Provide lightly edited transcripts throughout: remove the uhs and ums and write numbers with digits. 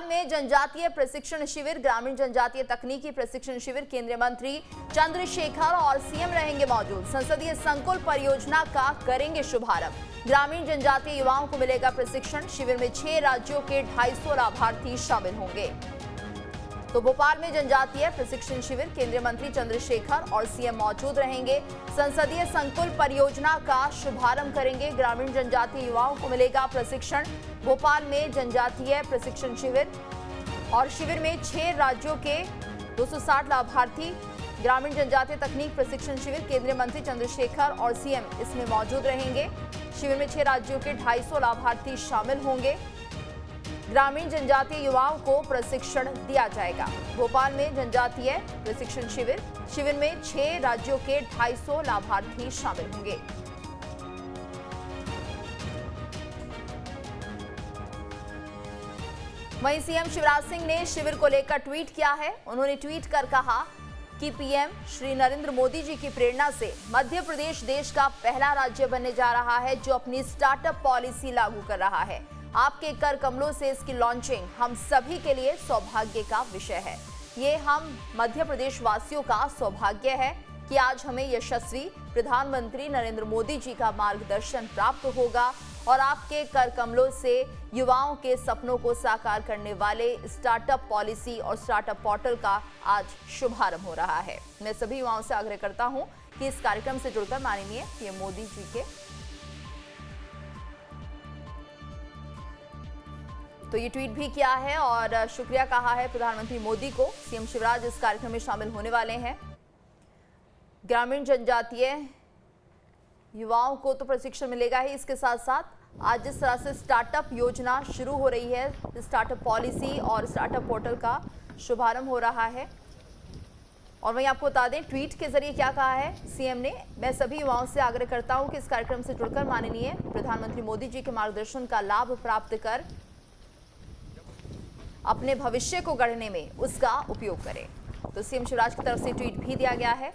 भोपाल में जनजातीय प्रशिक्षण शिविर, ग्रामीण जनजातीय तकनीकी प्रशिक्षण शिविर, केंद्रीय मंत्री चंद्रशेखर और सीएम रहेंगे मौजूद। संसदीय संकुल परियोजना का करेंगे शुभारंभ। ग्रामीण जनजातीय युवाओं को मिलेगा प्रशिक्षण। शिविर में 6 राज्यों के 250 लाभार्थी शामिल होंगे। तो भोपाल में जनजातीय प्रशिक्षण शिविर, केंद्रीय मंत्री चंद्रशेखर और सीएम मौजूद रहेंगे। संसदीय संकुल परियोजना का शुभारंभ करेंगे। ग्रामीण जनजातीय युवाओं को मिलेगा प्रशिक्षण। भोपाल में जनजातीय प्रशिक्षण शिविर और शिविर में 6 राज्यों के 260 लाभार्थी। ग्रामीण जनजातीय तकनीक प्रशिक्षण शिविर, केंद्रीय मंत्री चंद्रशेखर और सीएम इसमें मौजूद रहेंगे। शिविर में 6 राज्यों के 250 लाभार्थी शामिल होंगे। ग्रामीण जनजातीय युवाओं को प्रशिक्षण दिया जाएगा। भोपाल में जनजातीय प्रशिक्षण शिविर, शिविर में 6 राज्यों के 250 लाभार्थी शामिल होंगे। वहीं सीएम शिवराज सिंह ने शिविर को लेकर ट्वीट किया है। उन्होंने ट्वीट कर कहा कि पीएम श्री नरेंद्र मोदी जी की प्रेरणा से मध्य प्रदेश देश का पहला राज्य बनने जा रहा है जो अपनी स्टार्टअप पॉलिसी लागू कर रहा है। आपके कर कमलों से इसकी लॉन्चिंग हम सभी के लिए सौभाग्य का विषय है। ये हम मध्य प्रदेश वासियों का सौभाग्य है कि आज हमें यशस्वी प्रधानमंत्री नरेंद्र मोदी जी का मार्गदर्शन प्राप्त होगा और आपके कर कमलों से युवाओं के सपनों को साकार करने वाले स्टार्टअप पॉलिसी और स्टार्टअप पोर्टल का आज शुभारंभ हो रहा है। मैं सभी युवाओं से आग्रह करता हूं कि इस कार्यक्रम से जुड़कर माननीय पीएम मोदी जी के तो ये ट्वीट भी किया है और शुक्रिया कहा है प्रधानमंत्री मोदी को। सीएम शिवराज इस कार्यक्रम में शामिल होने वाले हैं। ग्रामीण जनजातीय युवाओं को तो प्रशिक्षण मिलेगा ही, इसके साथ साथ आज जिस तरह से स्टार्टअप योजना शुरू हो रही है, स्टार्टअप पॉलिसी और स्टार्टअप पोर्टल का शुभारंभ हो रहा है। और वहीं आपको बता दें ट्वीट के जरिए क्या कहा है सीएम ने। मैं सभी युवाओं से आग्रह करता हूं कि इस कार्यक्रम से जुड़कर माननीय प्रधानमंत्री मोदी जी के मार्गदर्शन का लाभ प्राप्त कर अपने भविष्य को गढ़ने में उसका उपयोग करें। तो सीएम शिवराज की तरफ से ट्वीट भी दिया गया है।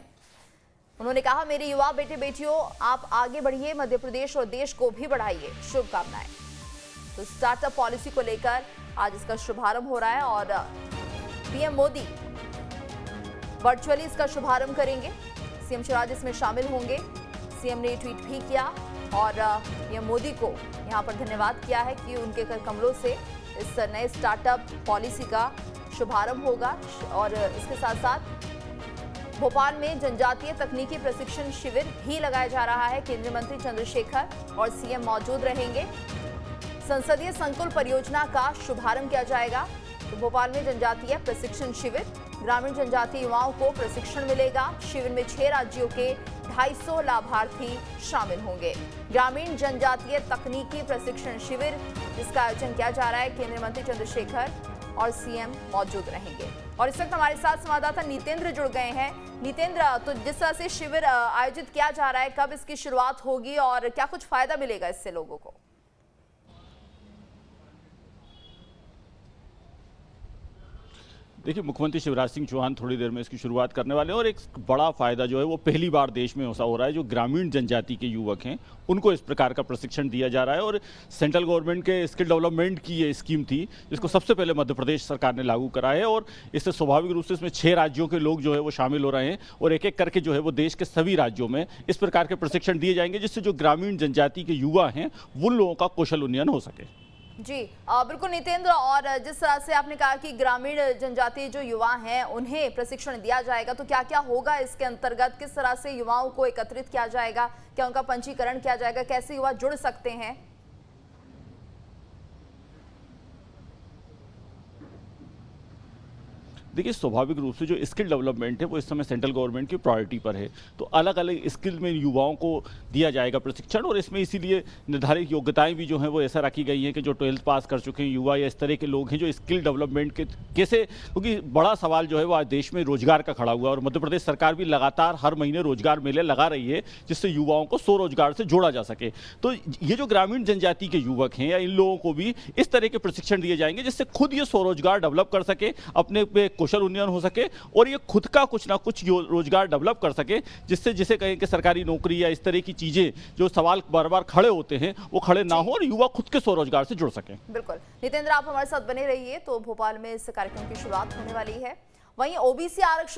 उन्होंने कहा, मेरे युवा बेटे बेटियों, आप आगे बढ़िए, मध्य प्रदेश और देश को भी बढ़ाइए। शुभकामनाएं। तो स्टार्टअप पॉलिसी को लेकर आज इसका शुभारंभ हो रहा है और पीएम मोदी वर्चुअली इसका शुभारंभ करेंगे। सीएम शिवराज इसमें शामिल होंगे। सीएम ने ट्वीट भी किया और पीएम मोदी को यहां पर धन्यवाद किया है कि उनके कर कमलों से इस नए स्टार्टअप पॉलिसी का शुभारंभ होगा। और इसके साथ साथ भोपाल में जनजातीय तकनीकी प्रशिक्षण शिविर भी लगाया जा रहा है। केंद्रीय मंत्री चंद्रशेखर और सीएम मौजूद रहेंगे। संसदीय संकुल परियोजना का शुभारंभ किया जाएगा। तो भोपाल में जनजातीय प्रशिक्षण शिविर, ग्रामीण जनजातीय युवाओं को प्रशिक्षण मिलेगा। शिविर में 6 राज्यों के 250 लाभार्थी शामिल होंगे। ग्रामीण जनजातीय तकनीकी प्रशिक्षण शिविर जिसका आयोजन किया जा रहा है, केंद्रीय मंत्री चंद्रशेखर और सीएम मौजूद रहेंगे। और इस वक्त हमारे साथ संवाददाता नितेंद्र जुड़ गए हैं। नितेंद्र, तो जिस तरह से शिविर आयोजित किया जा रहा है, कब इसकी शुरुआत होगी और क्या कुछ फायदा मिलेगा इससे लोगों को? देखिए, मुख्यमंत्री शिवराज सिंह चौहान थोड़ी देर में इसकी शुरुआत करने वाले हैं और एक बड़ा फायदा जो है वो पहली बार देश में ऐसा हो रहा है जो ग्रामीण जनजाति के युवक हैं उनको इस प्रकार का प्रशिक्षण दिया जा रहा है। और सेंट्रल गवर्नमेंट के स्किल डेवलपमेंट की ये स्कीम थी जिसको सबसे पहले मध्य प्रदेश सरकार ने लागू करा है और इससे स्वाभाविक रूप से इसमें 6 राज्यों के लोग जो है वो शामिल हो रहे हैं और एक एक करके जो है वो देश के सभी राज्यों में इस प्रकार के प्रशिक्षण दिए जाएंगे जिससे जो ग्रामीण जनजाति के युवा हैं उन लोगों का कौशल उन्नयन हो सके। जी बिल्कुल नितेंद्र, और जिस तरह से आपने कहा कि ग्रामीण जनजातीय जो युवा हैं उन्हें प्रशिक्षण दिया जाएगा, तो क्या क्या होगा इसके अंतर्गत? किस तरह से युवाओं को एकत्रित किया जाएगा? क्या उनका पंजीकरण किया जाएगा? कैसे युवा जुड़ सकते हैं? देखिए, स्वाभाविक रूप से जो स्किल डेवलपमेंट है वो इस समय सेंट्रल गवर्नमेंट की प्रायोरिटी पर है। तो अलग अलग स्किल में युवाओं को दिया जाएगा प्रशिक्षण और इसमें इसीलिए निर्धारित योग्यताएं भी जो हैं वो ऐसा रखी गई हैं कि जो 12th पास कर चुके हैं युवा या इस तरह के लोग हैं जो स्किल डेवलपमेंट के कैसे, क्योंकि बड़ा सवाल जो है वो आज देश में रोजगार का खड़ा हुआ है और मध्य प्रदेश सरकार भी लगातार हर महीने रोजगार मेले लगा रही है जिससे युवाओं को स्वरोजगार से जोड़ा जा सके। तो ये जो ग्रामीण जनजाति के युवक हैं या इन लोगों को भी इस तरह के प्रशिक्षण दिए जाएंगे जिससे खुद ये स्वरोजगार डेवलप कर सके, अपने पे सोशल यूनियन हो सके और ये खुद का कुछ ना कुछ रोजगार डेवलप कर सके, जिससे जिसे कहें कि सरकारी नौकरी या इस तरह की चीजें जो सवाल बार बार खड़े होते हैं वो खड़े ना हो और युवा खुद के स्वरोजगार से जुड़ सके। बिल्कुल नितेंद्र, आप हमारे साथ बने रहिए। तो भोपाल में इस कार्यक्रम की शुरुआत होने वाली है। वहीं ओबीसी आरक्षण